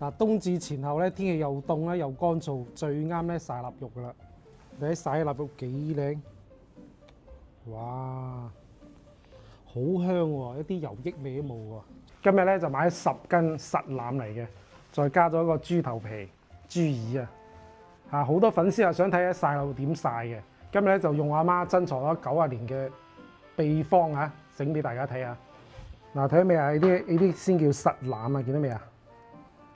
嗱，冬至前後咧，天氣又凍啦，又乾燥，最啱咧曬臘肉噶啦。你睇曬臘肉幾靚，哇，好香喎，一啲油益味都冇喎。今日咧就買10斤實腩嚟嘅，再加咗一個豬頭皮、豬耳啊。嚇，好多粉絲啊想睇下曬臘肉點曬嘅。今日咧就用阿媽珍藏咗90年嘅秘方啊，整俾大家睇下。嗱，睇到未啊？呢啲先叫實腩啊，見到未啊？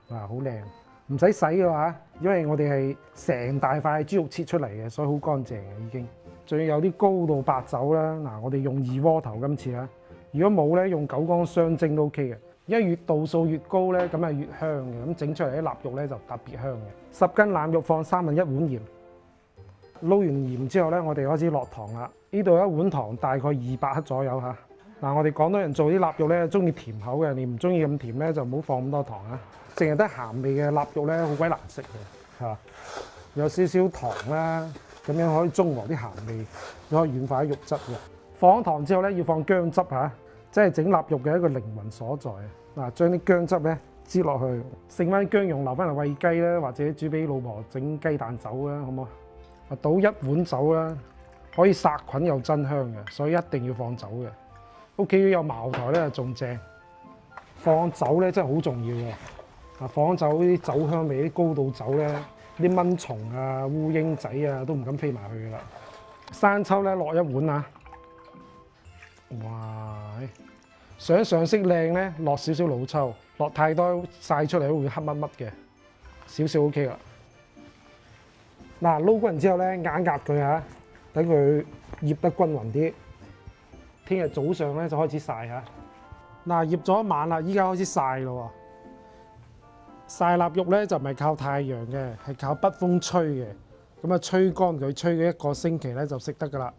嗱，好靚，唔使洗嘅話，因為我哋係成大塊豬肉切出嚟嘅，所以好乾淨嘅已經。仲要有啲高度白酒啦，嗱，我哋用二鍋頭今次啦。如果冇咧，用九江雙蒸都 OK 嘅，因為越度數越高咧，咁係越香嘅。咁整出嚟啲臘肉咧就特別香嘅。10斤腩肉放1/3碗鹽，撈完鹽之後咧，我哋開始落糖啦。呢度一碗糖大概200克左右嚇。嗱，我哋廣東人做啲臘肉咧，中意甜口嘅，你唔中意咁甜咧，就唔好放咁多糖啊。淨係得鹹味嘅臘肉咧，好鬼難食嘅嚇。有少少糖啦，咁樣可以中和啲鹹味，可以軟化啲肉質嘅。放咗糖之後咧，要放薑汁嚇，即係整臘肉嘅一個靈魂所在啊！嗱，將啲薑汁咧擠落去，剩翻薑蓉留翻嚟餵雞啦，或者煮俾老婆整雞蛋酒啦，好唔好啊？倒1碗酒啦，可以殺菌又增香嘅，所以一定要放酒嘅。屋企有茅台咧，仲正。放酒咧真係好重要嘅。啊，放酒啲酒香味，啲高度酒咧，啲蚊蟲啊、烏蠅仔啊都唔敢飛埋去噶啦。生抽咧落1碗啊！哇，想上色靚咧，落少少老抽，落太多曬出嚟會黑乜乜嘅，少少 OK 啦。嗱，撈均之後咧，壓佢嚇，等佢醃得均勻啲。聽日早上咧就開始曬嚇。嗱，醃咗一晚啦，依家開始曬咯喎。曬臘肉咧就唔係靠太陽嘅，係靠北風吹嘅。咁啊，吹乾佢，吹佢1個星期咧就食得噶啦。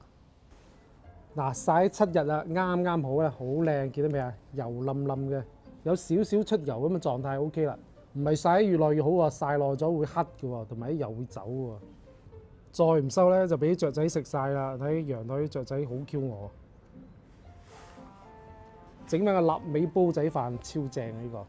嗱，曬7日啦，啱啱好啦，好靚，見到未啊？油冧冧嘅，有少少出油咁嘅狀態 OK 啦。唔係曬得越耐越好喎，曬耐咗會黑嘅喎，同埋啲油會走喎。再唔收咧就俾啲雀仔食晒啦。睇陽台啲雀仔好 Q 我。整翻個臘味煲仔飯超正啊！呢個。